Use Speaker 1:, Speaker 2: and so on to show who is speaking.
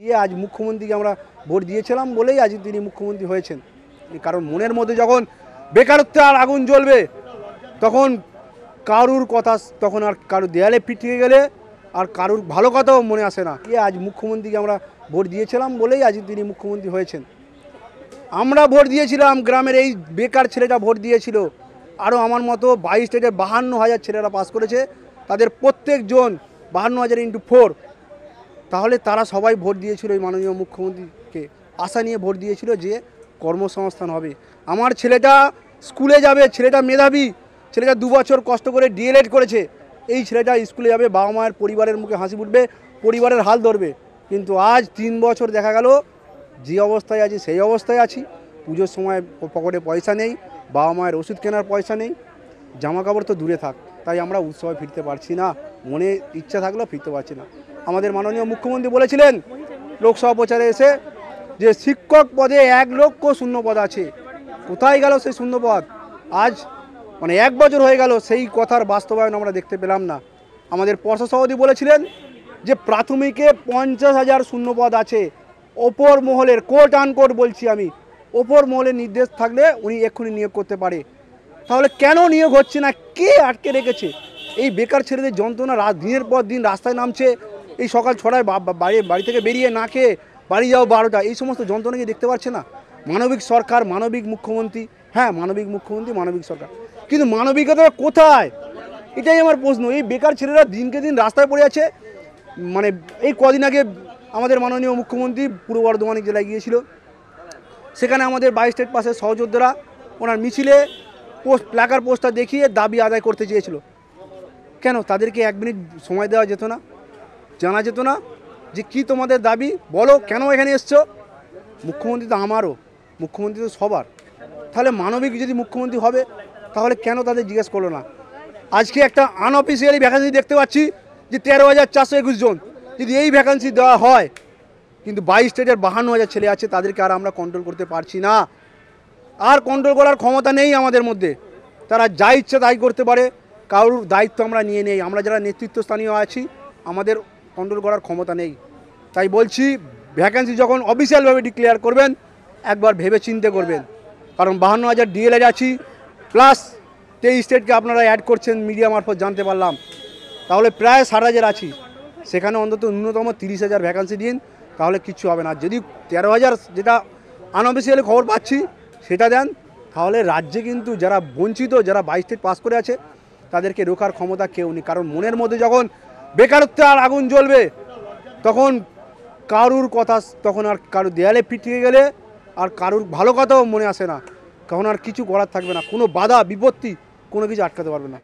Speaker 1: আজ মুখ্যমন্ত্রীকে আমরা ভোট দিয়েছিলাম বলেই আজ তিনি মুখ্যমন্ত্রী হয়েছেন। কারণ মনের মধ্যে যখন বেকারত্বে আর আগুন জ্বলবে তখন কারুর কথা, তখন আর কারুর দেয়ালে পিটিয়ে গেলে আর কারুর ভালো কথাও মনে আসে না। আজ মুখ্যমন্ত্রীকে আমরা ভোট দিয়েছিলাম বলেই আজ তিনি মুখ্যমন্ত্রী হয়েছেন। আমরা ভোট দিয়েছিলাম, গ্রামের এই বেকার ছেলেটা ভোট দিয়েছিল, আরও আমার মতো 22 স্টেটে 52,000 ছেলেরা পাস করেছে, তাদের প্রত্যেকজন 52,000 ইন্টু 4, তাহলে তারা সবাই ভোট দিয়েছিল এই মাননীয় মুখ্যমন্ত্রীকে, আশা নিয়ে ভোট দিয়েছিল যে কর্মসংস্থান হবে। আমার ছেলেটা স্কুলে যাবে, ছেলেটা মেধাবী, ছেলেটা 2 বছর কষ্ট করে ডিএলএড করেছে, এই ছেলেটা স্কুলে যাবে, বাবা মায়ের পরিবারের মুখে হাসি ফুটবে, পরিবারের হাল ধরবে। কিন্তু আজ 3 বছর দেখা গেল যে অবস্থায় আছি সেই অবস্থায় আছি। পুজোর সময় পকেটে পয়সা নেই, বাবা মায়ের ওষুধ কেনার পয়সা নেই, জামা কাপড় তো দূরে থাক, তাই আমরা উৎসবে ফিরতে পারছি না। মনে ইচ্ছা থাকলেও ফিরতে পারছি না। আমাদের মাননীয় মুখ্যমন্ত্রী বলেছিলেন লোকসভা প্রচারে এসে যে শিক্ষক পদে 1 লক্ষ শূন্য পদ আছে, কোথায় গেল সেই শূন্য পদ? আজ 1 বছর হয়ে গেল, সেই কথার বাস্তবায়ন আমরা দেখতে পেলাম না। আমাদের পর্ষদ সভাপতি বলেছিলেন যে প্রাথমিকে 50,000 শূন্য পদ আছে, ওপর মহলের, কোট আনকোট বলছি আমি, ওপর মহলের নির্দেশ থাকলে উনি এক্ষুনি নিয়োগ করতে পারে। তাহলে কেন নিয়োগ হচ্ছে না? কে আটকে রেখেছে? এই বেকার ছেলেদের যন্ত্রণা, দিনের পর দিন রাস্তায় নামছে, এই সকাল 6টায় বাড়ি থেকে বেরিয়ে না খেয়ে বাড়ি যাও 12টা, এই সমস্ত যন্ত্রণা কি দেখতে পাচ্ছে না? মানবিক সরকার, মানবিক মুখ্যমন্ত্রী, হ্যাঁ মানবিক মুখ্যমন্ত্রী, মানবিক সরকার, কিন্তু মানবিকতা কোথায়? এটাই আমার প্রশ্ন। এই বেকার ছেলেরা দিনকে দিন রাস্তায় পড়ে আছে। এই কদিন আগে আমাদের মাননীয় মুখ্যমন্ত্রী পূর্ব বর্ধমান জেলায় গিয়েছিল, সেখানে আমাদের 22 স্টেট পাশের সহযোদ্ধারা ওনার মিছিলে প্ল্যাকার পোস্টার দেখিয়ে দাবি আদায় করতে চেয়েছিল। কেন তাদেরকে 1 মিনিট সময় দেওয়া যেত না? জানা যেত না যে কি তোমাদের দাবি, বলো কেন এখানে এসছো? মুখ্যমন্ত্রী তো আমারও, মুখ্যমন্ত্রী তো সবার, তাহলে মানবিক যদি মুখ্যমন্ত্রী হবে তাহলে কেন তাদের জিজ্ঞেস করলো না? আজকে একটা আনঅফিসিয়ালি ভ্যাকেন্সি দেখতে পাচ্ছি যে 13,421 জন, যদি এই ভ্যাকেন্সি দেওয়া হয়, কিন্তু 22 স্টেটের 52,000 ছেলে আছে, তাদেরকে আর আমরা কন্ট্রোল করতে পারছি না। আর কন্ট্রোল করার ক্ষমতা নেই আমাদের মধ্যে, তারা যা ইচ্ছা তাই করতে পারে, কারোর দায়িত্ব আমরা নিয়ে নেই। আমরা যারা নেতৃত্বস্থানীয় আছি আমাদের কন্ট্রোল করার ক্ষমতা নেই। তাই বলছি, ভ্যাকেন্সি যখন অফিসিয়ালভাবে ডিক্লেয়ার করবেন একবার ভেবে চিন্তে করবেন, কারণ 52,000 ডিএলএড আছি, প্লাস 23 স্টেটকে আপনারা অ্যাড করছেন মিডিয়া মারফত জানতে পারলাম, তাহলে প্রায় 60,000 আছি। সেখানে অন্তত ন্যূনতম 30,000 ভ্যাকেন্সি দিন, তাহলে কিচ্ছু হবে না। যদি 13,000 যেটা আনঅফিসিয়ালি খবর পাচ্ছি সেটা দেন, তাহলে রাজ্যে কিন্তু যারা বঞ্চিত, যারা 22 স্টেট পাস করে আছে, তাদেরকে রোখার ক্ষমতা কেউ নেই। কারণ মনের মধ্যে যখন বেকারত্বে আর আগুন জ্বলবে তখন কারুর কথা, তখন আর কারুর দেয়ালে পিটিয়ে গেলে আর কারুর ভালো কথাও মনে আসে না, তখন আর কিছু করার থাকবে না, কোনো বাধা বিপত্তি কোনো কিছু আটকাতে পারবে না।